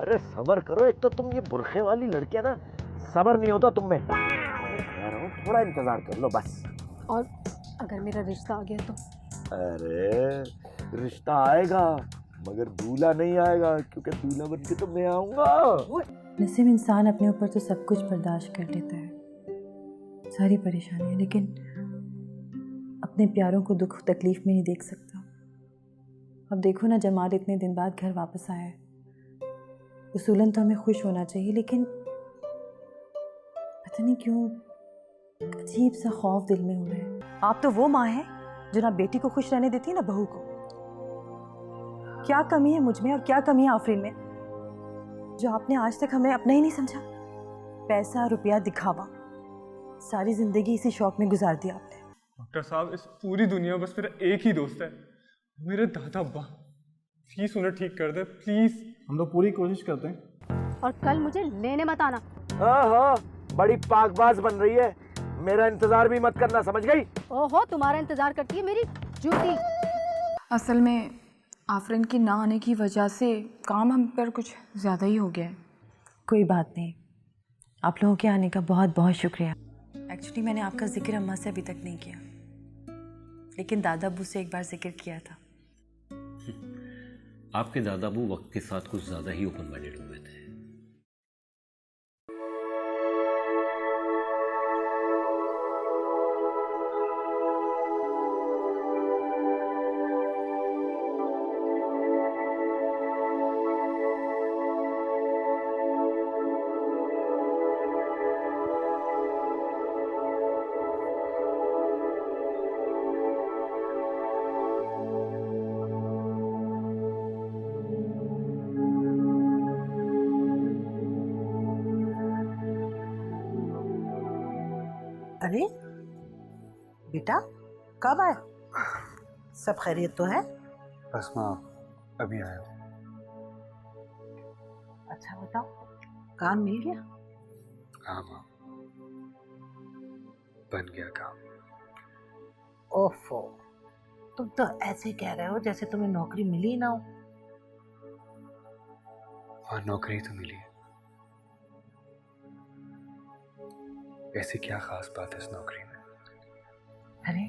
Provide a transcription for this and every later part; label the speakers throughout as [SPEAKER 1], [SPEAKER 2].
[SPEAKER 1] अरे सबर करो, एक तो तुम ये बुरखे वाली लड़कियां ना, सबर नहीं होता तुम में। कह रहा हूँ थोड़ा इंतजार कर लो बस।
[SPEAKER 2] और अगर मेरा रिश्ता आ गया तो?
[SPEAKER 1] अरे रिश्ता आएगा मगर दूल्हा नहीं आएगा, क्योंकि दूल्हा बन के तो मैं आऊंगा।
[SPEAKER 3] नसीब इंसान अपने ऊपर तो सब कुछ बर्दाश्त कर लेता है, सारी परेशानियां, लेकिन अपने प्यारों को दुख तकलीफ में नहीं देख सकता। अब देखो ना, जमाल इतने दिन बाद घर वापस आया है। उसूलन तो हमें खुश होना चाहिए, लेकिन पता नहीं क्यों अजीब सा खौफ दिल में हो रहा है। आप तो वो माँ हैं जो ना बेटी को खुश रहने देती है ना बहू को। क्या कमी है मुझ में और क्या कमी है आफरीन में, जो आपने आज तक हमें अपना ही नहीं समझा? पैसा, रुपया, दिखावा, सारी जिंदगी इसी शौक में गुजार दिया आपने।
[SPEAKER 4] डॉक्टर साहब, इस पूरी दुनिया में बस मेरा एक ही दोस्त है, मेरे दादा अब्बा। प्लीज उन्हें ठीक कर दे, प्लीज।
[SPEAKER 5] हम लोग पूरी कोशिश करते हैं।
[SPEAKER 2] और कल मुझे लेने मत आना।
[SPEAKER 1] हाँ, बड़ी पाकबाज बन रही है, मेरा इंतजार भी मत करना, समझ गई?
[SPEAKER 2] ओहो, तुम्हारा इंतजार करती है मेरी जूती।
[SPEAKER 6] असल में आफरीन की ना आने की वजह से काम हम पर कुछ ज़्यादा ही हो गया है।
[SPEAKER 3] कोई बात नहीं, आप लोगों के आने का बहुत बहुत शुक्रिया। एक्चुअली मैंने आपका जिक्र अम्मा से अभी तक नहीं किया, लेकिन दादा अब्बू से एक बार जिक्र किया था।
[SPEAKER 7] आपके दादा अब्बू वक्त के साथ कुछ ज़्यादा ही ओपन माइंडेड हुए थे।
[SPEAKER 8] अरे बेटा, कब आए? सब खैरियत तो है?
[SPEAKER 5] बस माँ, अभी आया।
[SPEAKER 8] अच्छा बताओ, काम मिल गया?
[SPEAKER 5] हाँ माँ, बन गया काम।
[SPEAKER 8] ओफो, तुम तो ऐसे कह रहे हो जैसे तुम्हें नौकरी मिली ना हो।
[SPEAKER 5] और नौकरी तो मिली है। ऐसी क्या खास बात है इस नौकरी में?
[SPEAKER 8] अरे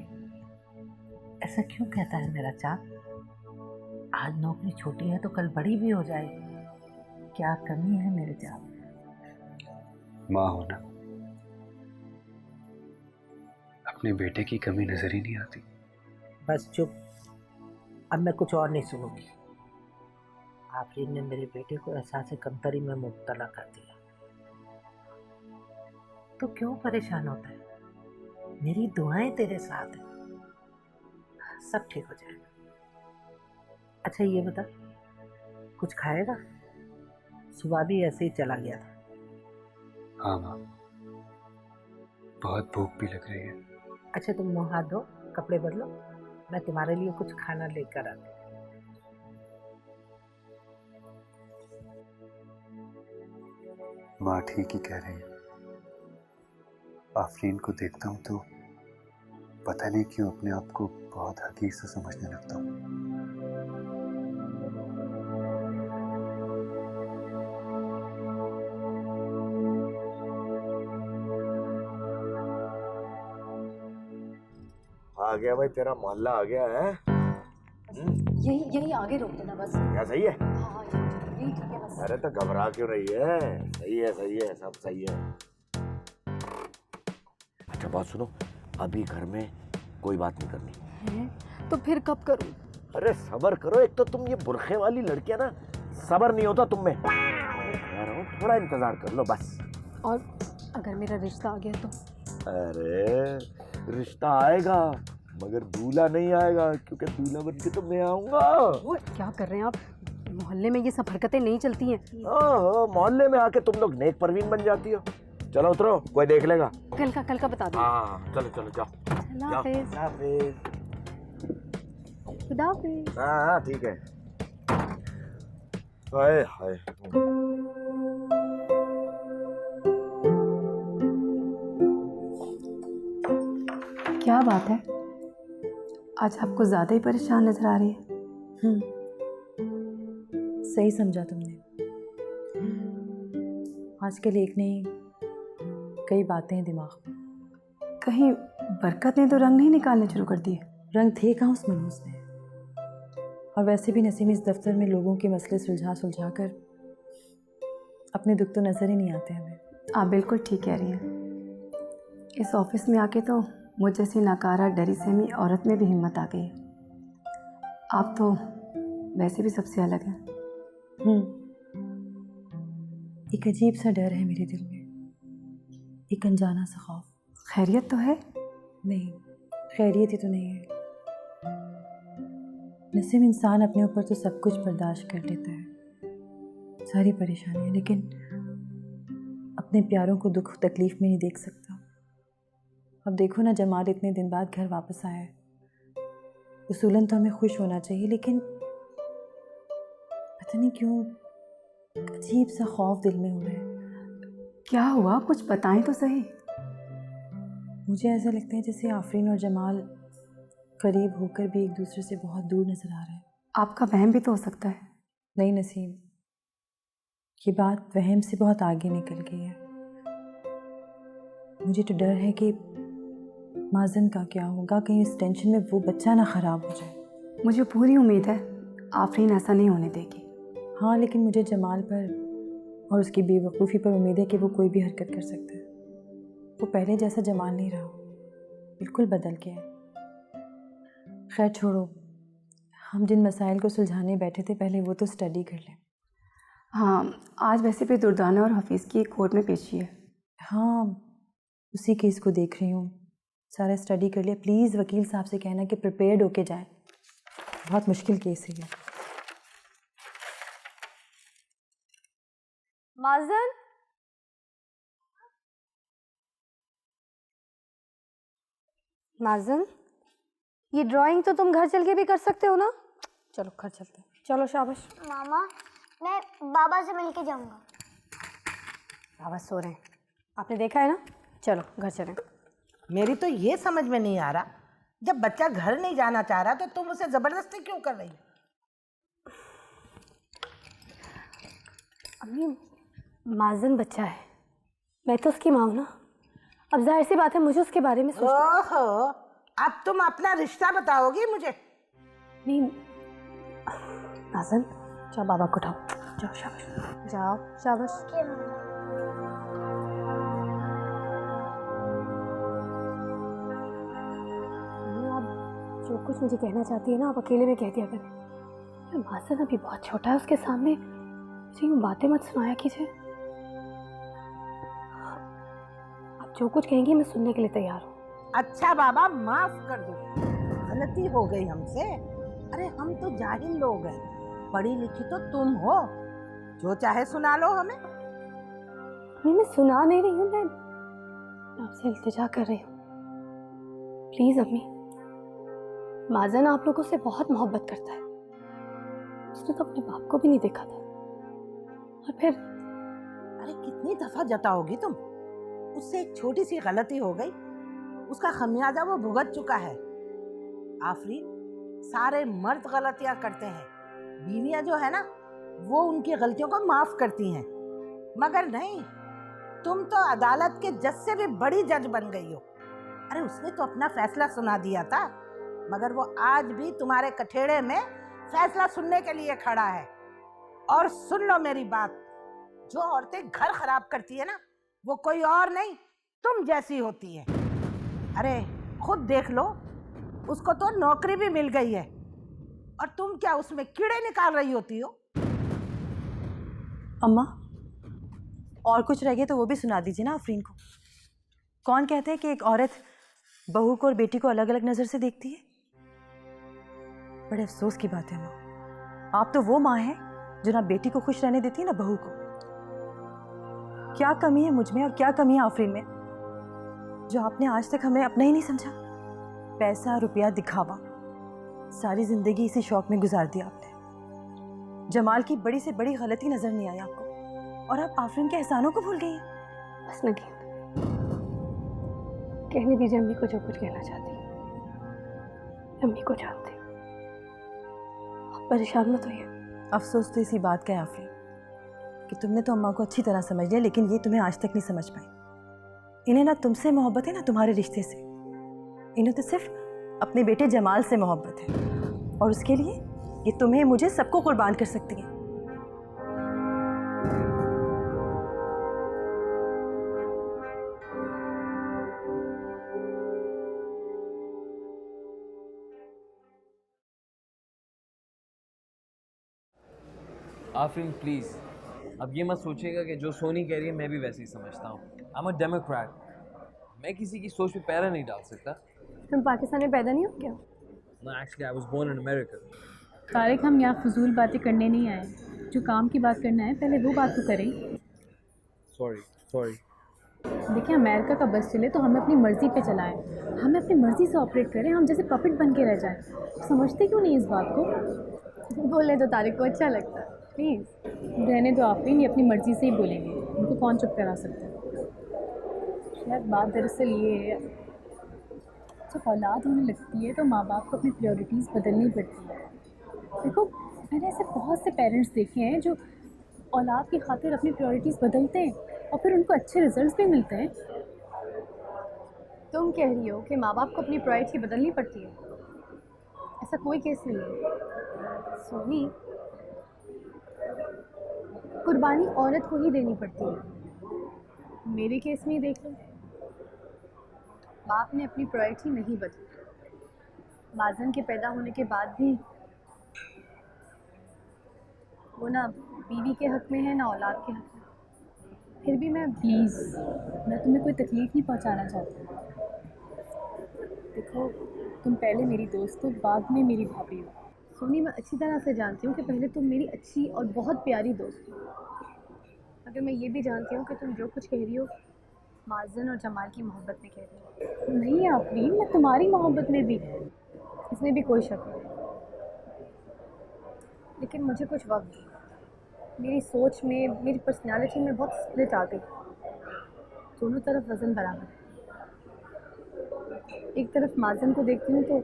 [SPEAKER 8] ऐसा क्यों कहता है मेरा चाँद? आज नौकरी छोटी है तो कल बड़ी भी हो जाएगी। क्या कमी है मेरे चाँद?
[SPEAKER 5] माँ होना, अपने बेटे की कमी नजर ही नहीं आती।
[SPEAKER 8] बस चुप, अब मैं कुछ और नहीं सुनूंगी। आफरीन ने मेरे बेटे को एहसास कमतरी में मुब्तला कर दिया, तो क्यों परेशान होता है? मेरी दुआएं तेरे साथ हैं, सब ठीक हो जाएगा। अच्छा ये बता, कुछ खाएगा? सुबह भी ऐसे ही चला गया था।
[SPEAKER 5] हाँ माँ, बहुत भूख भी लग रही है।
[SPEAKER 8] अच्छा तुम मुँह हाथ धो, कपड़े बदलो, मैं तुम्हारे लिए कुछ खाना लेकर आती हूँ।
[SPEAKER 5] माँ ठीक ही कह रही है। आफरीन को देखता हूँ तो पता नहीं क्यों अपने आप को बहुत हकीर से समझने लगता हूँ।
[SPEAKER 1] आ गया भाई, तेरा मोहल्ला आ गया है।
[SPEAKER 2] यही आगे रोक देना बस।
[SPEAKER 1] क्या सही है?
[SPEAKER 2] हाँ, यही ठीक है बस।
[SPEAKER 1] अरे तो घबरा क्यों रही है? सही है, सही है, सब सही है। अच्छा बात सुनो, अभी घर में कोई बात नहीं करनी
[SPEAKER 2] है? तो फिर कब करूं?
[SPEAKER 1] अरे सबर करो, एक तो तुम ये बुरखे वाली लड़कियां ना, सबर नहीं होता तुम में। कह रहा हूँ थोड़ा इंतजार कर लो बस।
[SPEAKER 2] और अगर मेरा रिश्ता आ गया तो?
[SPEAKER 1] अरे रिश्ता आएगा मगर दूल्हा नहीं आएगा, क्योंकि दूल्हा बन के तो मैं आऊंगा।
[SPEAKER 2] क्या कर रहे हैं आप? मोहल्ले में ये सब हरकतें नहीं चलती हैं।
[SPEAKER 1] मोहल्ले में आके तुम लोग नेक परवीन बन जाती हो। चलो उतरो, कोई देख लेगा।
[SPEAKER 2] कल का बता दो।
[SPEAKER 1] हाँ चलो चलो जाओ।
[SPEAKER 2] अल्लाह हाफिज। खुदा हाफिज।
[SPEAKER 1] हाँ ठीक है। हाय हाय,
[SPEAKER 3] क्या बात है, आज आपको ज़्यादा ही परेशान नजर आ रही है। सही समझा तुमने। आजकल एक नहीं कई बातें हैं दिमाग में।
[SPEAKER 2] कहीं बरकत ने तो रंग नहीं निकालने शुरू कर दिए?
[SPEAKER 3] रंग थे कहाँ उस मनहूस में। और वैसे भी नसीम इस दफ्तर में लोगों के मसले सुलझा सुलझा कर अपने दुख तो नज़र ही नहीं आते हमें।
[SPEAKER 2] आप बिल्कुल ठीक कह रही हैं। इस ऑफिस में आके तो मुझ जैसी नाकारा डरी सहमी औरत में भी हिम्मत आ गई है। आप तो वैसे भी सबसे अलग हैं।
[SPEAKER 3] एक अजीब सा डर है मेरे दिल में, एक अनजाना सा खौफ।
[SPEAKER 2] खैरियत तो है?
[SPEAKER 3] नहीं, खैरियत ही तो नहीं है। नसीम इंसान अपने ऊपर तो सब कुछ बर्दाश्त कर लेता है, सारी परेशानियाँ, लेकिन अपने प्यारों को दुख तकलीफ में नहीं देख सकता। अब देखो ना, जमाल इतने दिन बाद घर वापस आया है। उसूलन तो हमें खुश होना चाहिए, लेकिन पता नहीं क्यों अजीब सा खौफ दिल में हो रहा है।
[SPEAKER 2] क्या हुआ, कुछ बताएं तो सही।
[SPEAKER 3] मुझे ऐसा लगता है जैसे आफरीन और जमाल करीब होकर भी एक दूसरे से बहुत दूर नजर आ रहे हैं।
[SPEAKER 2] आपका वहम भी तो हो सकता है।
[SPEAKER 3] नहीं नसीम, ये बात वहम से बहुत आगे निकल गई है। मुझे तो डर है कि माज़न का क्या होगा, कहीं इस टेंशन में वो बच्चा ना ख़राब हो जाए।
[SPEAKER 2] मुझे पूरी उम्मीद है आफरीन ऐसा नहीं होने देगी।
[SPEAKER 3] हाँ, लेकिन मुझे जमाल पर और उसकी बेवकूफ़ी पर उम्मीद है कि वो कोई भी हरकत कर सकता है। वो पहले जैसा जमाल नहीं रहा, बिल्कुल बदल गया है। खैर छोड़ो, हम जिन मसाइल को सुलझाने बैठे थे पहले वो तो स्टडी कर लें।
[SPEAKER 2] हाँ, आज वैसे भी दुर्दाना और हफीज़ की कोर्ट में पेशी है।
[SPEAKER 3] हाँ, उसी केस को देख रही हूँ। सारा स्टडी कर लिया। प्लीज़ वकील साहब से कहना कि प्रिपेयर्ड होके जाए, बहुत मुश्किल केस है ये।
[SPEAKER 2] माज़न, माज़न, ये ड्राइंग तो तुम घर चल के भी कर सकते हो ना? चलो घर चलते हैं। चलो शाबाश।
[SPEAKER 9] मामा, मैं बाबा से मिलके जाऊंगा।
[SPEAKER 2] बाबा सो रहे हैं, आपने देखा है ना। चलो घर चलें।
[SPEAKER 10] मेरी तो ये समझ में नहीं आ रहा, जब बच्चा घर नहीं जाना चाह रहा तो तुम उसे जबरदस्ती क्यों कर रही हो?
[SPEAKER 2] अम्मी, माज़न बच्चा है, मैं तो उसकी माँ हूँ ना। अब जाहिर सी बात है मुझे उसके बारे में सोचना।
[SPEAKER 10] ओहो, अब तुम अपना रिश्ता बताओगी मुझे?
[SPEAKER 2] नहीं माज़न, जाओ बाबा को उठाओ। जाओ शाबाश, जाओ शाबाश। जो कुछ मुझे कहना चाहती है ना, आप अकेले में कह दिया करें। माज़न अभी बहुत छोटा है, उसके सामने मुझे यूँ बातें मत सुनाया कीजिए। आप जो कुछ कहेंगी मैं सुनने के लिए तैयार हूँ।
[SPEAKER 10] अच्छा बाबा, माफ कर दो, गलती हो गई हमसे। अरे हम तो जाहिल लोग हैं, पढ़ी लिखी तो तुम हो, जो चाहे सुना लो हमें।
[SPEAKER 2] मैं सुना नहीं रही हूँ, मैं आपसे इल्तिजा कर रही हूँ। प्लीज अम्मी, माज़न आप लोगों से बहुत मोहब्बत करता है। उसने तो अपने बाप को भी नहीं देखा था, और फिर
[SPEAKER 10] अरे कितनी दफा जताओगी तुम? उससे एक छोटी सी गलती हो गई, उसका खमियाजा वो भुगत चुका है। आफरीन, सारे मर्द गलतियां करते हैं, बीवियां जो है ना वो उनकी गलतियों को माफ करती हैं, मगर नहीं, तुम तो अदालत के जज से भी बड़ी जज बन गई हो। अरे उसने तो अपना फैसला सुना दिया था, मगर वो आज भी तुम्हारे कठेड़े में फैसला सुनने के लिए खड़ा है। और सुन लो मेरी बात, जो औरतें घर खराब करती है ना वो कोई और नहीं, तुम जैसी होती है। अरे खुद देख लो, उसको तो नौकरी भी मिल गई है, और तुम क्या उसमें कीड़े निकाल रही होती हो?
[SPEAKER 3] अम्मा, और कुछ रह गया तो वो भी सुना दीजिए ना आफरीन को। कौन कहते हैं कि एक औरत बहू को और बेटी को अलग अलग नज़र से देखती है? बड़े अफसोस की बात है अम्मा, आप तो वो माँ हैं जो ना बेटी को खुश रहने देती है ना बहू को। क्या कमी है मुझ में और क्या कमी है आफरीन में, जो आपने आज तक हमें अपना ही नहीं समझा? पैसा, रुपया, दिखावा, सारी जिंदगी इसी शौक में गुजार दिया आपने। जमाल की बड़ी से बड़ी गलती नजर नहीं आई आपको, और आप आफरीन के एहसानों को भूल गई हैं।
[SPEAKER 2] बस नगीन, कहने दीजिए अम्मी को जो कुछ कहना चाहती है। अम्मी को जानती हूँ, आप परेशान मत होइए।
[SPEAKER 3] अफसोस तो इसी बात का है आफरीन कि तुमने तो अम्मा को अच्छी तरह समझ लिया, लेकिन ये तुम्हें आज तक नहीं समझ पाई। इन्हें ना तुमसे मोहब्बत है ना तुम्हारे रिश्ते से। इन्हें तो सिर्फ अपने बेटे जमाल से मोहब्बत है, और उसके लिए ये तुम्हें मुझे सबको कुर्बान कर सकती है।
[SPEAKER 11] आफरीन प्लीज़, अब ये मत सोचिएगा कि जो सोनी कह रही है मैं भी वैसे ही समझता हूँ। आई एम अ डेमोक्रेट, मैं किसी की सोच पे पैरा नहीं डाल सकता।
[SPEAKER 2] तुम पाकिस्तान में पैदा नहीं हो क्या?
[SPEAKER 11] No, actually I was born in America.
[SPEAKER 6] Tariq, हम यहाँ फजूल बातें करने नहीं आए, जो काम की बात करना है पहले वो बात तो करें।
[SPEAKER 11] Sorry.
[SPEAKER 6] देखिए, अमेरिका का बस चले तो हमें अपनी मर्ज़ी पे चलाएं, हमें अपनी मर्ज़ी से ऑपरेट करें, हम जैसे पपेट बन के रह जाएं। समझते क्यों नहीं इस बात को?
[SPEAKER 2] बोले तो तारिक को अच्छा लगता है। प्लीज़
[SPEAKER 6] रहने दो आफरीन, ये अपनी मर्ज़ी से ही बोलेंगे, उनको कौन चुप करा सकता है। शायद बात दरअसल ये है, जब औलाद होने लगती है तो माँ बाप को अपनी प्रायोरिटीज़ बदलनी पड़ती है। देखो, मैंने ऐसे बहुत से पेरेंट्स देखे हैं जो औलाद की खातिर अपनी प्रायोरिटीज़ बदलते हैं और फिर उनको अच्छे रिजल्ट्स भी मिलते हैं।
[SPEAKER 2] तुम कह रही हो कि माँ बाप को अपनी प्रायोरिटी बदलनी पड़ती है? ऐसा कोई केस नहीं है सोनी, कुर्बानी औरत को ही देनी पड़ती है। मेरे केस में ही देख लो, बाप ने अपनी प्रायोरिटी नहीं बदली। माजन के पैदा होने के बाद भी वो ना बीवी के हक़ में है ना औलाद के हक़ में। फिर भी मैं
[SPEAKER 6] प्लीज़, मैं तुम्हें कोई तकलीफ़ नहीं पहुंचाना चाहती। देखो, तुम पहले मेरी दोस्त हो, बाद में मेरी भाभी हो।
[SPEAKER 2] सोनी, मैं अच्छी तरह से जानती हूँ कि पहले तुम मेरी अच्छी और बहुत प्यारी दोस्त हो, मगर मैं ये भी जानती हूँ कि तुम जो कुछ कह रही हो माजन और जमाल की मोहब्बत में कह रही हो।
[SPEAKER 6] नहीं आफरीन, मैं तुम्हारी मोहब्बत में भी,
[SPEAKER 2] इसमें भी कोई शक नहीं, लेकिन मुझे कुछ वक्त दो। मेरी सोच में, मेरी पर्सनालिटी में बहुत स्प्लिट आ गई। दोनों तरफ वज़न बराबर है। एक तरफ माजन को देखती हूँ तो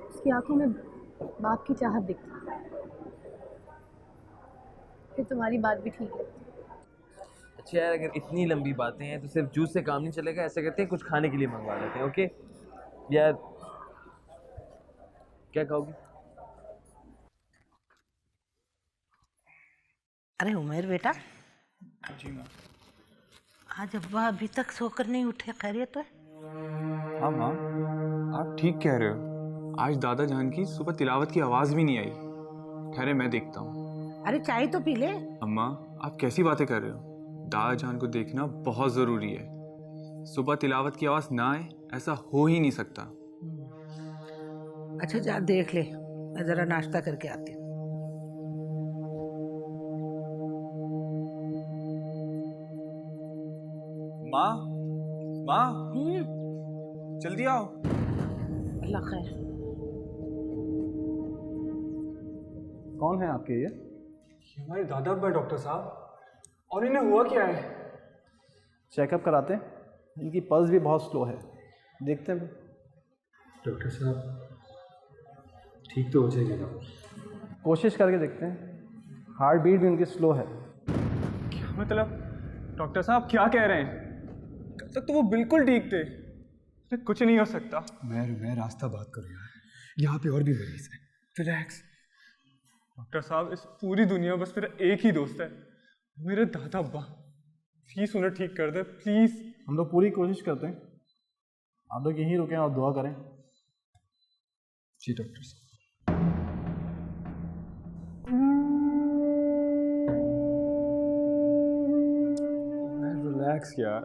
[SPEAKER 2] उसकी आंखों में बाप की चाहत दिखती है, फिर तुम्हारी बात भी ठीक है।
[SPEAKER 11] अच्छा यार, अगर इतनी लंबी बातें हैं तो सिर्फ जूस से काम नहीं चलेगा। ऐसा करते हैं, कुछ खाने के लिए मंगवा लेते हैं। ओके यार, क्या खाओगी?
[SPEAKER 10] अरे उमेर बेटा,
[SPEAKER 4] जी माँ।
[SPEAKER 10] आज अब्बा अभी तक सोकर नहीं उठे, खैरियत है?
[SPEAKER 4] हाँ माँ, आप ठीक कह रहे हो। आज दादा जान की सुबह तिलावत की आवाज़ भी नहीं आई। ठहरे, मैं देखता हूँ।
[SPEAKER 10] अरे चाय तो पी ले।
[SPEAKER 4] अम्मा, आप कैसी बातें कर रहे हो? दादा जान को देखना बहुत ज़रूरी है। सुबह तिलावत की आवाज़ ना आए, ऐसा हो ही नहीं सकता।
[SPEAKER 10] अच्छा जा देख ले, मैं ज़रा नाश्ता करके आती हूँ।
[SPEAKER 4] माँ, जल्दी आओ।
[SPEAKER 10] अल्लाह खैर।
[SPEAKER 5] कौन है आपके ये?
[SPEAKER 4] हमारे दादा अब्बा डॉक्टर साहब। और इन्हें हुआ क्या है?
[SPEAKER 5] चेकअप कराते हैं, इनकी पल्स भी बहुत स्लो है, देखते हैं।
[SPEAKER 12] डॉक्टर साहब, ठीक तो हो जाएगी ना?
[SPEAKER 5] कोशिश करके देखते हैं। हार्ट बीट भी उनकी स्लो है।
[SPEAKER 4] क्या मतलब? डॉक्टर साहब क्या कह रहे हैं? कल तक तो वो बिल्कुल ठीक थे। कुछ नहीं हो सकता।
[SPEAKER 12] मैं रास्ता बात करूँ यार, यहाँ पे और भी मरीज है।
[SPEAKER 4] रिलैक्स। डॉक्टर साहब, इस पूरी दुनिया में बस मेरा एक ही दोस्त है, मेरे दादा अब्बा। प्लीज उन्हें ठीक कर दे, प्लीज।
[SPEAKER 5] हम लोग पूरी कोशिश करते हैं, आप लोग यहीं रुकें और दुआ करें।
[SPEAKER 12] जी डॉक्टर साहब।
[SPEAKER 4] रिलैक्स यार।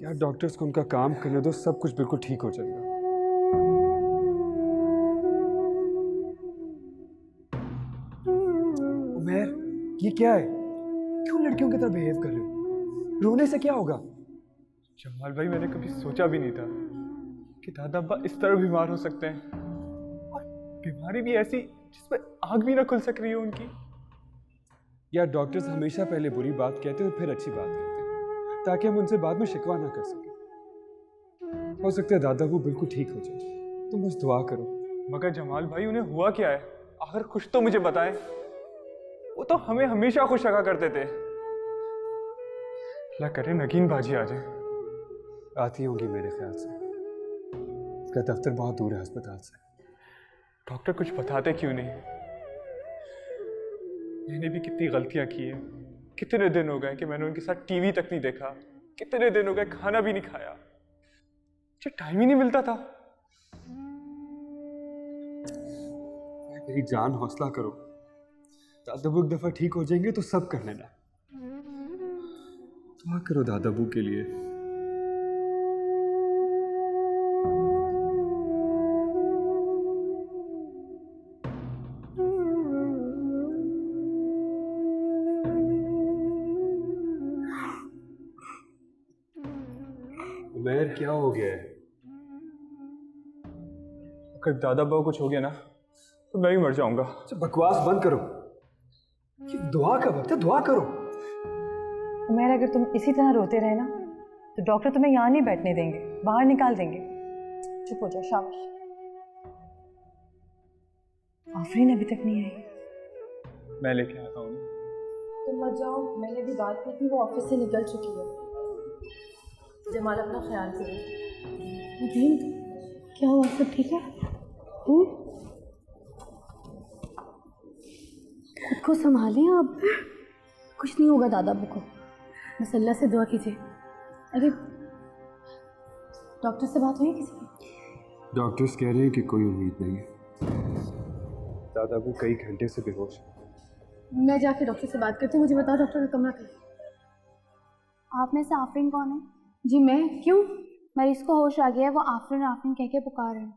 [SPEAKER 12] यार डॉक्टर्स को उनका काम करने दो, सब कुछ बिल्कुल ठीक हो जाएगा। उमेर, ये क्या है? क्यों लड़कियों की तरह बिहेव कर रहे हो? रोने से क्या होगा?
[SPEAKER 4] जमाल भाई, मैंने कभी सोचा भी नहीं था कि दादा अब्बा इस तरह बीमार हो सकते हैं, और बीमारी भी ऐसी जिसमें आग भी ना खुल सक रही हो उनकी।
[SPEAKER 12] यार डॉक्टर्स हमेशा पहले बुरी बात कहते हैं और फिर अच्छी बात कहते हैं, ताकि हम उनसे बाद में शिकवा ना कर सकें। हो सकता है दादा वो बिल्कुल ठीक हो जाए, तुम बस दुआ करो।
[SPEAKER 4] मगर जमाल भाई, उन्हें हुआ क्या है? अगर कुछ तो मुझे बताएं। वो तो हमें हमेशा खुश रखा करते थे। अल्लाह करे नगीन बाजी आ जाए।
[SPEAKER 12] आती होंगी मेरे ख्याल से। उसका दफ्तर बहुत दूर है अस्पताल से।
[SPEAKER 4] डॉक्टर कुछ बताते क्यों नहीं? मैंने भी कितनी गलतियां की हैं। कितने दिन हो गए कि मैंने उनके साथ टीवी तक नहीं देखा। कितने दिन हो गए खाना भी नहीं खाया। मुझे टाइम ही नहीं मिलता था।
[SPEAKER 12] मेरी जान, हौसला करो। दादाबू एक दफा ठीक हो जाएंगे तो सब कर लेना। दुआ करो दादाबू के लिए। उमैर, क्या हो गया है?
[SPEAKER 4] अगर दादा बाबू कुछ हो गया ना तो मैं भी मर जाऊंगा।
[SPEAKER 12] बकवास बंद करो। ये दुआ का वक्त है, दुआ करो।
[SPEAKER 3] उमैर, अगर तुम इसी तरह रोते रहे ना तो डॉक्टर तुम्हें यहाँ नहीं बैठने देंगे, बाहर निकाल देंगे। चुप हो जाओ, शाबाश। आफरीन अभी तक नहीं आई।
[SPEAKER 4] मैं लेके आता हूँ।
[SPEAKER 2] तुम मत जाओ, मैंने भी बात की थी, वो ऑफिस से निकल चुकी है। जमाल अपना ख्याल करो। क्या हुआ, सब ठीक है? खुद को संभालें आप। कुछ नहीं होगा दादा को, बस अल्लाह से दुआ कीजिए। अरे डॉक्टर से बात हुई किसी की?
[SPEAKER 12] डॉक्टर्स कह रहे हैं कि कोई उम्मीद नहीं है। दादाबू कई घंटे से बेहोश है।
[SPEAKER 2] मैं जाके डॉक्टर से बात करती हूँ। मुझे बताओ डॉक्टर का कमरा कहाँ?
[SPEAKER 9] आप में से आफरीन कौन है?
[SPEAKER 2] जी मैं। क्यों?
[SPEAKER 9] मरीज को होश आ गया है, वो आफरीन आफरीन कह के पुकार रहे हैं।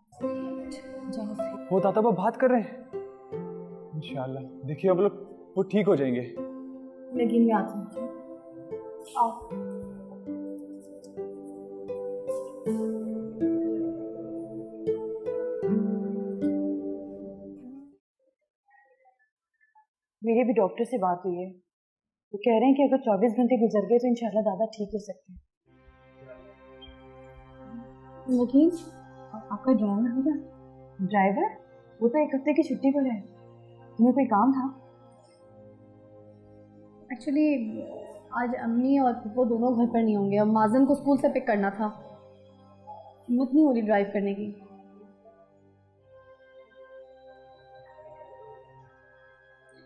[SPEAKER 2] जाओ।
[SPEAKER 4] वो दादा बाबू बात कर रहे हैं। इंशाल्लाह देखिए अब लोग वो ठीक हो जाएंगे।
[SPEAKER 2] लेकिन मैं आती हूँ। आओ।
[SPEAKER 3] मेरी भी डॉक्टर से बात हुई है। वो कह रहे हैं कि अगर 24 घंटे गुजर गए तो इंशाल्लाह दादा ठीक हो सकते हैं।
[SPEAKER 2] लेकिन आपका ड्राइवर होगा?
[SPEAKER 3] ड्राइवर? वो तो 1 हफ्ते की छुट्टी पर है। तुम्हें कोई काम था?
[SPEAKER 2] एक्चुअली आज अम्मी और वो दोनों घर पर नहीं होंगे। अब माजन को स्कूल से पिक करना था। हिम्मत नहीं हो रही ड्राइव करने की।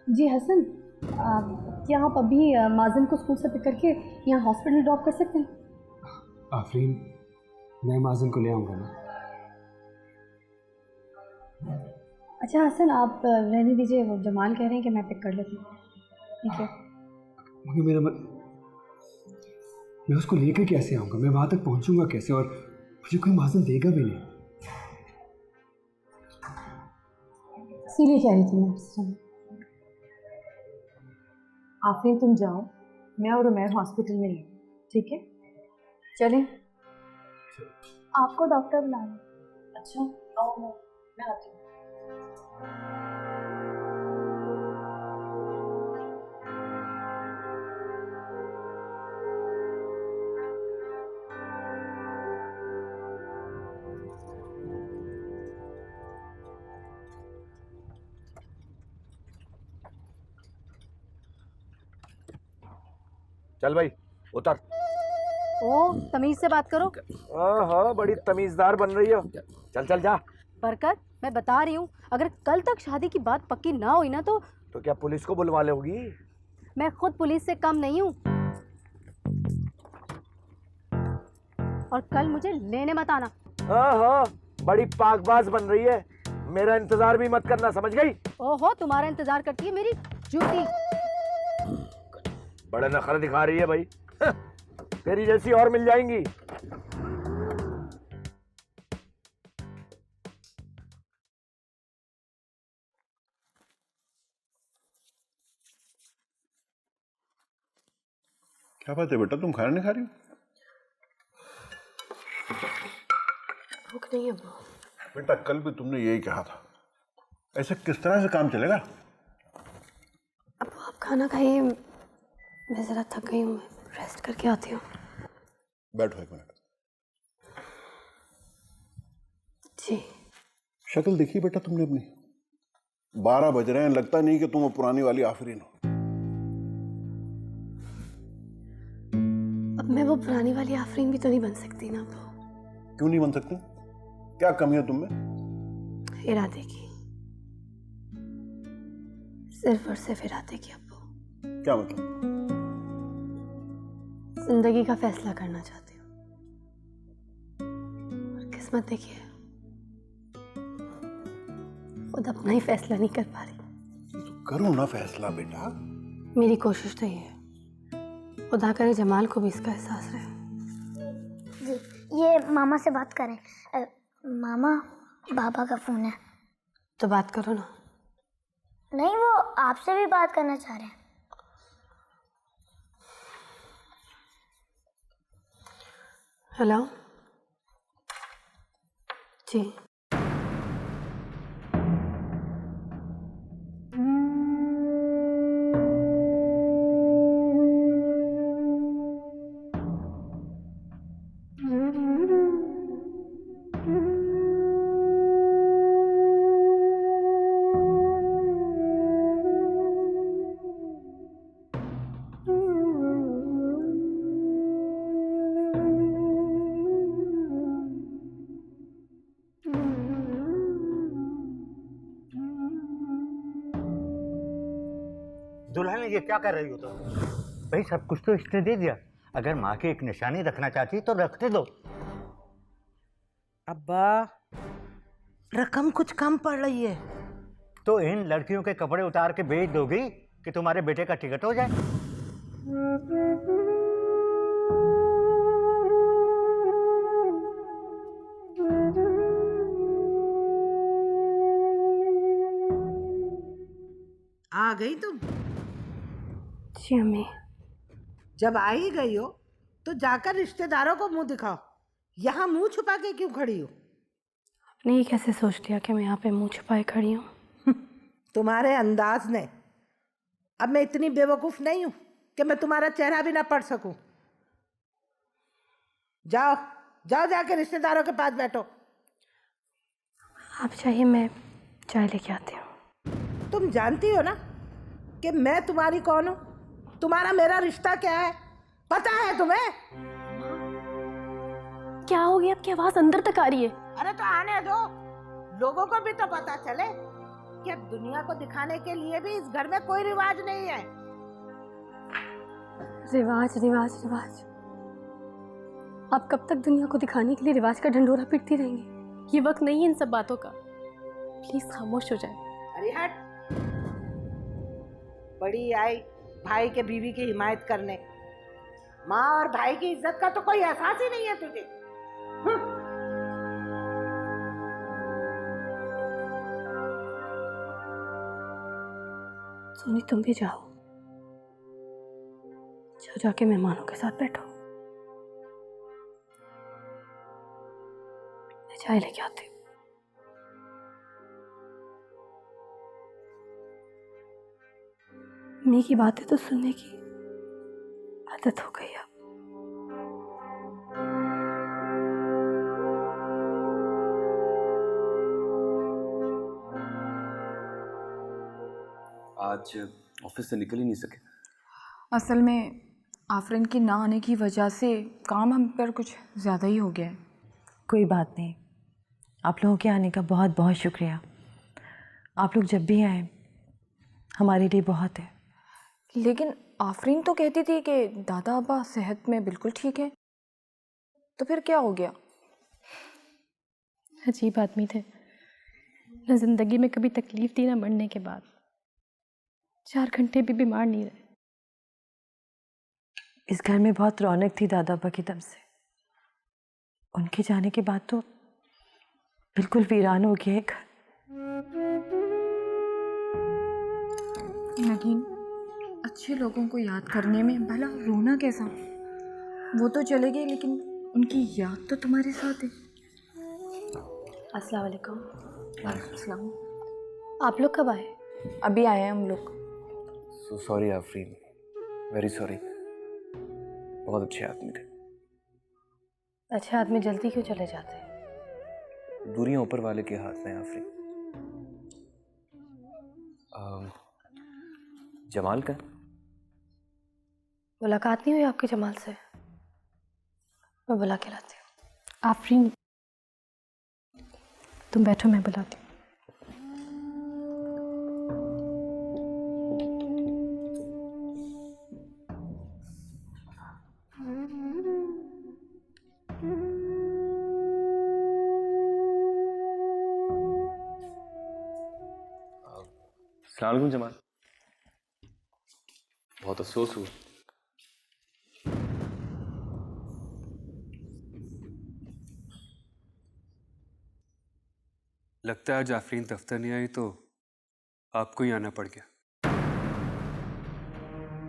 [SPEAKER 2] जी हसन, क्या आप अभी माजन को स्कूल से पिक करके यहाँ हॉस्पिटल ड्रॉप कर सकते हैं?
[SPEAKER 12] आफरीन, मैं माजिन को ले आऊँगा ना।
[SPEAKER 2] अच्छा हसन, आप रहने दीजिए। वो जमाल कह रहे हैं कि मैं पिक कर लेती हूँ। ठीक है।
[SPEAKER 12] मगर मैं उसको लेकर कैसे आऊँगा? मैं वहाँ तक पहुँचूँगा कैसे? और मुझे कोई माजिन देगा भी नहीं।
[SPEAKER 2] इसीलिए कह रही थी मैं आपसे।
[SPEAKER 3] आफरीन तुम जाओ, मैं और उमैर हॉस्पिटल में ही। ठीक है,
[SPEAKER 2] चलें?
[SPEAKER 9] आपको डॉक्टर बुला रहे हैं।
[SPEAKER 2] अच्छा आओ, मैं आती हूँ।
[SPEAKER 1] चल भाई उतर।
[SPEAKER 13] ओ तमीज से बात करो।
[SPEAKER 1] हाँ, बड़ी तमीजदार बन रही हो। चल चल जा।
[SPEAKER 13] बरकत, मैं बता रही हूँ, अगर कल तक शादी की बात पक्की ना हुई ना तो
[SPEAKER 1] क्या पुलिस को बुलवा लोगी?
[SPEAKER 13] मैं खुद पुलिस से कम नहीं हूँ। और कल मुझे लेने मत आना।
[SPEAKER 1] हाँ, बड़ी पाकबाज बन रही है। मेरा इंतजार भी मत करना, समझ गई?
[SPEAKER 13] ओहो, तुम्हारा इंतजार करती है मेरी जूती।
[SPEAKER 1] बड़े नखरे दिखा रही है भाई। तेरी जैसी और मिल जाएंगी।
[SPEAKER 5] क्या बात है बेटा, तुम खाना नहीं खा रही हो?
[SPEAKER 2] भूख नहीं है।
[SPEAKER 5] बेटा कल भी तुमने यही कहा था। ऐसे किस तरह से काम चलेगा?
[SPEAKER 2] अब आप खाना खाइए, मैं जरा थक गई हूँ, रेस्ट करके आती हूँ।
[SPEAKER 5] बैठो 1 मिनट।
[SPEAKER 2] जी।
[SPEAKER 5] शक्ल देखी बेटा तुमने अपनी?
[SPEAKER 14] 12 बज रहे हैं, लगता नहीं कि तुम वो पुरानी वाली आफरीन हो।
[SPEAKER 2] अब मैं वो पुरानी वाली आफरीन भी तो नहीं बन सकती ना अब्बू।
[SPEAKER 14] क्यों नहीं बन सकती? क्या कमी है तुम में?
[SPEAKER 2] इरादे की, सिर्फ और सिर्फ इरादे की अब्बू।
[SPEAKER 14] क्या मतलब?
[SPEAKER 2] जिंदगी का फैसला करना चाहती हूँ और किस्मत देखिए खुद अपना ही फैसला नहीं कर पा रही।
[SPEAKER 14] तो करो ना फैसला बेटा।
[SPEAKER 2] मेरी कोशिश तो ये है, खुदा करे जमाल को भी इसका एहसास रहे।
[SPEAKER 9] जी, ये मामा से बात करें। मामा, बाबा का फ़ोन है।
[SPEAKER 2] तो बात करो ना।
[SPEAKER 9] नहीं, वो आपसे भी बात करना चाह रहे हैं।
[SPEAKER 2] हेलो जी।
[SPEAKER 15] दुल्हन ये क्या कर रही हो तुम? भाई सब कुछ तो इसने दे दिया, अगर माँ की एक निशानी रखना चाहती तो रखने दो।
[SPEAKER 10] अब्बा, रकम कुछ कम पड़ रही है।
[SPEAKER 15] तो इन लड़कियों के कपड़े उतार के बेच दोगी कि तुम्हारे बेटे का टिकट हो जाए?
[SPEAKER 10] आ गई तुम?
[SPEAKER 2] जी अम्मी।
[SPEAKER 10] जब आ ही गई हो तो जाकर रिश्तेदारों को मुंह दिखाओ। यहाँ मुंह छुपा के क्यों खड़ी हो?
[SPEAKER 2] आपने ये कैसे सोच लिया कि मैं यहाँ पे मुंह छुपाए खड़ी हूँ?
[SPEAKER 10] तुम्हारे अंदाज ने। अब मैं इतनी बेवकूफ नहीं हूं कि मैं तुम्हारा चेहरा भी ना पढ़ सकूं। जाओ जाओ, जाके रिश्तेदारों के पास बैठो।
[SPEAKER 2] आप चाहिए मैं चाय लेके आती हूँ।
[SPEAKER 10] तुम जानती हो ना कि मैं तुम्हारी कौन हूं? तुम्हारा मेरा रिश्ता क्या है पता है तुम्हें?
[SPEAKER 2] क्या हो गया? आपकी आवाज अंदर तक आ रही है।
[SPEAKER 10] अरे तो आने दो, लोगों को भी तो पता चले कि दुनिया को दिखाने के लिए भी इस घर में कोई रिवाज नहीं है।
[SPEAKER 2] रिवाज रिवाज रिवाज? आप कब तक दुनिया को दिखाने के लिए रिवाज का ढंढोरा पीटती रहेंगी? ये वक्त नहीं है इन सब बातों का, प्लीज खामोश हो जाए।
[SPEAKER 10] अरे हट, बड़ी आई भाई के बीवी की हिमायत करने। माँ और भाई की इज्जत का तो कोई एहसास ही नहीं है तुझे।
[SPEAKER 2] सोनी तुम भी जाओ, जाके मेहमानों के साथ बैठो। मैं चाय लेके आती हूँ। मम्मी की बातें तो सुनने की आदत हो गई अब।
[SPEAKER 16] आज ऑफिस से निकल ही नहीं सके।
[SPEAKER 17] असल में आफरीन की ना आने की वजह से काम हम पर कुछ ज़्यादा ही हो गया है।
[SPEAKER 3] कोई बात नहीं, आप लोगों के आने का बहुत बहुत शुक्रिया। आप लोग जब भी आए हमारे लिए बहुत है।
[SPEAKER 17] लेकिन आफरीन तो कहती थी कि दादा अब्बा सेहत में बिल्कुल ठीक है, तो फिर क्या हो गया?
[SPEAKER 6] अजीब आदमी थे ना, जिंदगी में कभी तकलीफ दी ना मरने के बाद 4 घंटे भी बीमार नहीं रहे।
[SPEAKER 3] इस घर में बहुत रौनक थी दादा अब्बा की दम से। उनके जाने के बाद तो बिल्कुल वीरान हो गया घर।
[SPEAKER 17] नगीन, अच्छे लोगों को याद करने में भला रोना कैसा? वो तो चले गए लेकिन उनकी याद तो तुम्हारे साथ है।
[SPEAKER 2] अस्सलाम वालेकुम।
[SPEAKER 17] अस्सलाम।
[SPEAKER 2] आप लोग कब आए?
[SPEAKER 17] अभी आए हैं हम लोग।
[SPEAKER 16] So sorry Afreen, very sorry. बहुत अच्छे आदमी थे।
[SPEAKER 2] अच्छे आदमी जल्दी क्यों चले जाते हैं?
[SPEAKER 16] दूरियां ऊपर वाले के हाथ में आफरीन। जमाल का
[SPEAKER 2] मुलाकात नहीं हुई आपकी जमाल से? मैं बुला के लाती हूँ।
[SPEAKER 6] आफरीन, तुम बैठो, मैं बुलाती हूँ।
[SPEAKER 16] अस्सलाम वालेकुम जमाल। बहुत अफसोस हुआ।
[SPEAKER 12] लगता है आज आफरीन दफ्तर नहीं आई तो आपको ही आना पड़ गया।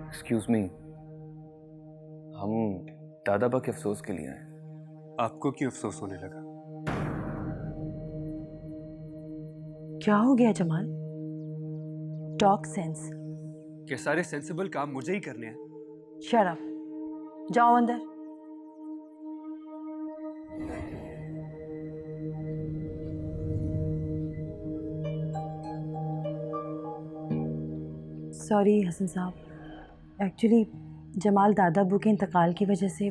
[SPEAKER 16] एक्सक्यूज मी, हम दादाबा के अफसोस के लिए आए।
[SPEAKER 12] आपको क्यों अफसोस होने लगा?
[SPEAKER 3] क्या हो गया जमाल? Talk sense.
[SPEAKER 12] क्या सारे सेंसिबल काम मुझे ही करने हैं?
[SPEAKER 3] शट अप, जाओ अंदर। सॉरी हसन साहब, एक्चुअली जमाल दादा अब्बू के इंतकाल की वजह से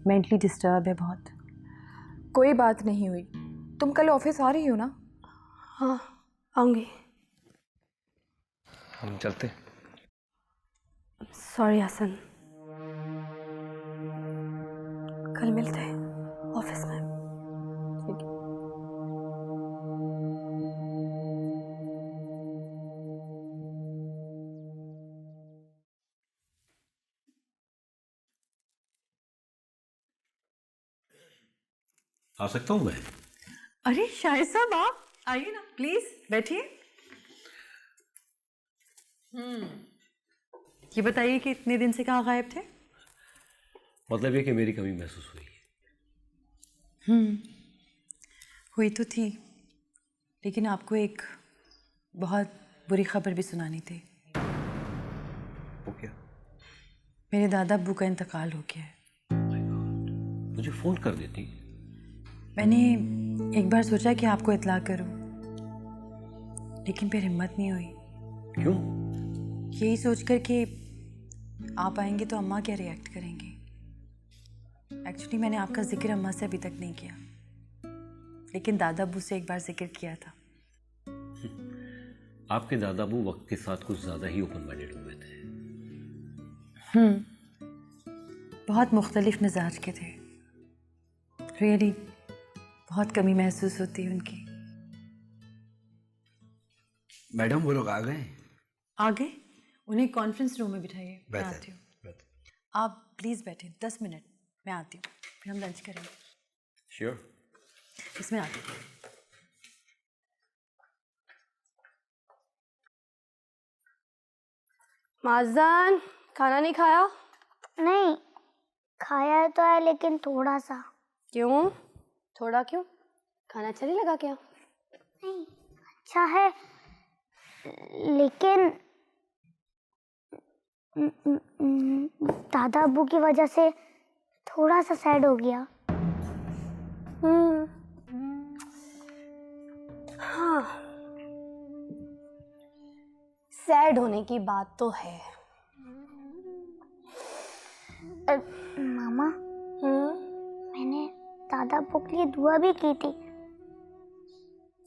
[SPEAKER 3] मेंटली डिस्टर्ब है बहुत।
[SPEAKER 17] कोई बात नहीं हुई। तुम कल ऑफिस आ रही हो ना?
[SPEAKER 2] हाँ, आऊँगी।
[SPEAKER 16] हम चलते।
[SPEAKER 2] सॉरी हसन, कल मिलते हैं ऑफिस में।
[SPEAKER 3] ठीक है।
[SPEAKER 7] आ सकता हूँ मैं?
[SPEAKER 3] अरे शाहिद साहब, आप आइए ना, प्लीज बैठिए। ये बताइए कि इतने दिन से कहाँ गायब थे?
[SPEAKER 7] मतलब ये कि मेरी कमी महसूस हुई है।
[SPEAKER 3] हुई तो थी, लेकिन आपको एक बहुत बुरी खबर भी सुनानी थी।
[SPEAKER 7] वो क्या?
[SPEAKER 3] मेरे दादा अब्बू का इंतकाल हो गया है।
[SPEAKER 7] मुझे फोन कर देती।
[SPEAKER 3] मैंने एक बार सोचा कि आपको इत्ला करूं, लेकिन फिर हिम्मत नहीं हुई।
[SPEAKER 7] क्यों?
[SPEAKER 3] यही सोचकर कि आप आएंगे तो अम्मा क्या रिएक्ट करेंगी। एक्चुअली मैंने आपका जिक्र अम्मा से अभी तक नहीं किया, लेकिन दादा अब्बू से एक बार जिक्र किया था।
[SPEAKER 7] आपके दादा अबू वक्त के साथ कुछ ज्यादा ही ओपन माइंडेड हुए थे।
[SPEAKER 3] बहुत मुख्तलिफ मिजाज के थे। रियली बहुत कमी महसूस होती है उनकी।
[SPEAKER 14] मैडम वो लोग आ गए?
[SPEAKER 3] आ गए? उन्हें कॉन्फ्रेंस रूम में बिठाइए, मैं
[SPEAKER 14] बेहतर,
[SPEAKER 3] आती हूँ। आप प्लीज़ बैठे 10 मिनट, मैं आती हूँ, फिर हम लंच करेंगे।
[SPEAKER 7] श्योर।
[SPEAKER 3] इसमें आती हूँ।
[SPEAKER 2] माज़ान, खाना नहीं खाया?
[SPEAKER 9] नहीं, खाया है तो है, लेकिन थोड़ा सा।
[SPEAKER 2] क्यों? थोड़ा क्यों? खाना अच्छा नहीं लगा क्या?
[SPEAKER 9] नहीं, अच्छा है, लेकिन दादा अब्बू की वजह से थोड़ा सा सैड हो गया।
[SPEAKER 2] हाँ, सैड होने की बात तो है।
[SPEAKER 9] मामा, मैंने दादा अब्बू के लिए दुआ भी की थी।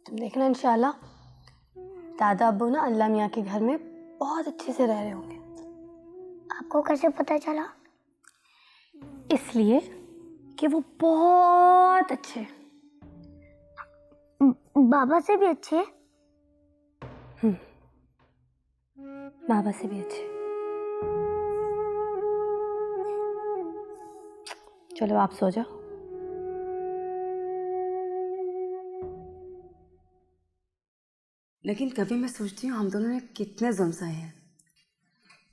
[SPEAKER 2] तुम देखना इंशाल्लाह दादा अब्बू ना अल्लाह मियाँ के घर में बहुत अच्छे से रह रहे होंगे।
[SPEAKER 9] आपको कैसे पता चला?
[SPEAKER 2] इसलिए कि वो बहुत अच्छे,
[SPEAKER 9] बाबा से भी अच्छे।
[SPEAKER 2] बाबा से भी अच्छे। चलो आप सो जाओ।
[SPEAKER 18] लेकिन कभी मैं सोचती हूँ हम दोनों ने कितने जुल्म सहे हैं।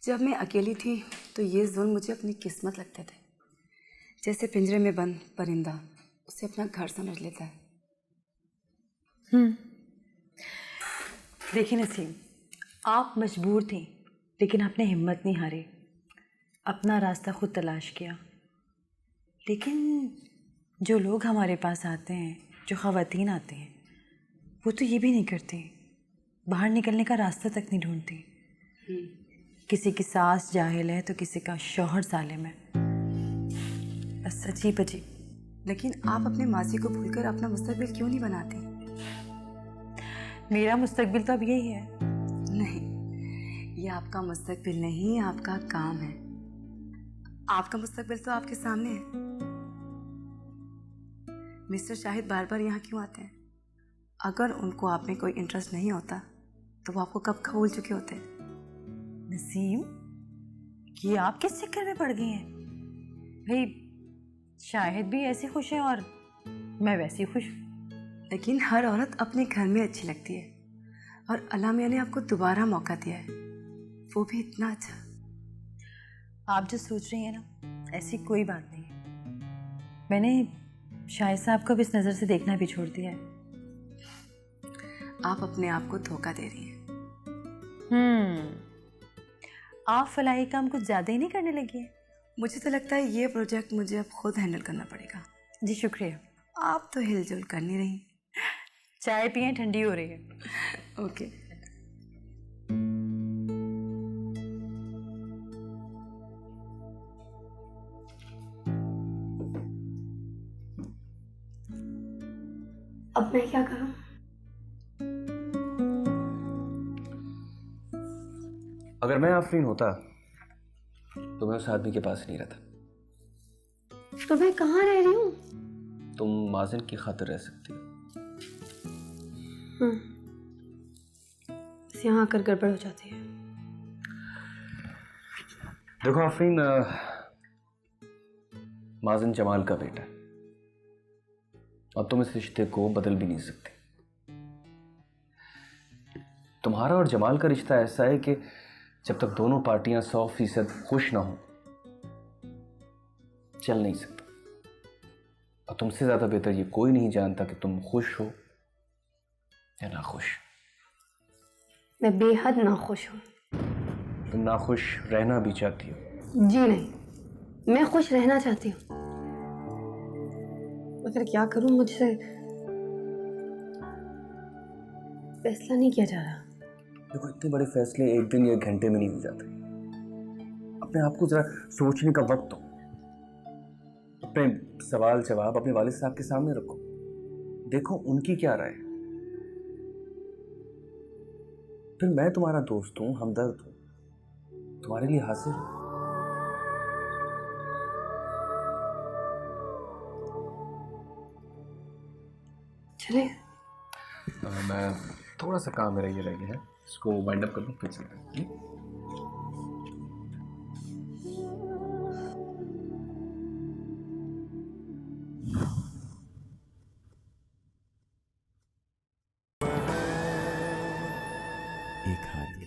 [SPEAKER 18] जब मैं अकेली थी तो ये जुल्म मुझे अपनी किस्मत लगते थे। जैसे पिंजरे में बंद परिंदा उसे अपना घर समझ लेता है।
[SPEAKER 3] देखिए नसीम, आप मजबूर थी, लेकिन आपने हिम्मत नहीं हारी, अपना रास्ता खुद तलाश किया। लेकिन जो लोग हमारे पास आते हैं, जो ख़वातीन आते हैं, वो तो ये भी नहीं करते। बाहर निकलने का रास्ता तक नहीं ढूंढती। किसी की सास जाहिल है तो किसी का शौहर जालिम है। बस अजीब अजीब।
[SPEAKER 18] लेकिन आप अपने मासी को भूलकर अपना मुस्तकबिल क्यों नहीं बनाती?
[SPEAKER 3] मेरा मुस्तकबिल तो अब यही है।
[SPEAKER 18] नहीं, ये आपका मुस्तकबिल नहीं, आपका काम है। आपका मुस्तकबिल तो आपके सामने है। मिस्टर शाहिद बार बार यहाँ क्यों आते हैं? अगर उनको आप में कोई इंटरेस्ट नहीं होता तो वो आपको कब भूल चुके होते।
[SPEAKER 3] नसीम, ये आप किस चक्कर में पड़ गई हैं? भाई शाहिद भी ऐसी खुश है और मैं वैसी खुश हूँ।
[SPEAKER 18] लेकिन हर औरत अपने घर में अच्छी लगती है और अल्लाह मियां ने आपको दोबारा मौका दिया है, वो भी इतना अच्छा।
[SPEAKER 3] आप जो सोच रही हैं ना, ऐसी कोई बात नहीं है। मैंने शाहिद साहब को भी इस नज़र से देखना भी छोड़ दिया है।
[SPEAKER 18] आप अपने आप को धोखा दे रही हैं।
[SPEAKER 3] आप फलाही काम कुछ ज़्यादा ही नहीं करने लगी है।
[SPEAKER 18] मुझे तो लगता है ये प्रोजेक्ट मुझे अब खुद हैंडल करना पड़ेगा।
[SPEAKER 3] जी शुक्रिया।
[SPEAKER 18] आप तो हिलजुल कर नहीं रही।
[SPEAKER 3] चाय पिए, ठंडी हो रही है।
[SPEAKER 18] ओके।
[SPEAKER 2] अब मैं क्या करूं?
[SPEAKER 16] अगर मैं आफरीन होता तो मैं उस आदमी के पास नहीं रहता।
[SPEAKER 2] तो मैं कहाँ रह रही हूँ?
[SPEAKER 16] तुम माजिन की खातिर रह सकती हो।
[SPEAKER 2] बस यहाँ आकर गड़बड़ हो जाती है।
[SPEAKER 16] देखो आफरीन, माजिन जमाल का बेटा है और तुम इस रिश्ते को बदल भी नहीं सकती। तुम्हारा और जमाल का रिश्ता ऐसा है कि जब तक दोनों पार्टियां 100% खुश ना हो, चल नहीं सकता। और तुमसे ज्यादा बेहतर ये कोई नहीं जानता कि तुम खुश हो या ना खुश।
[SPEAKER 2] मैं बेहद नाखुश हूँ।
[SPEAKER 16] तुम नाखुश रहना भी चाहती हो?
[SPEAKER 2] जी नहीं, मैं खुश रहना चाहती हूँ, मगर क्या करूँ, मुझसे फैसला नहीं किया जा रहा।
[SPEAKER 16] देखो, इतने बड़े फैसले एक दिन या एक घंटे में नहीं हो जाते। अपने आप को जरा सोचने का वक्त दो। अपने सवाल जवाब अपने वालिद साहब के सामने रखो, देखो उनकी क्या राय है। फिर मैं तुम्हारा दोस्त हूं, हमदर्द हूं, तुम्हारे लिए हाजिर हूं।
[SPEAKER 2] चले।
[SPEAKER 16] मैं थोड़ा सा काम मेरा ये रह गया है, इसको वाइंड अप कर दूं, फिर चलते हैं।
[SPEAKER 19] एक हाथ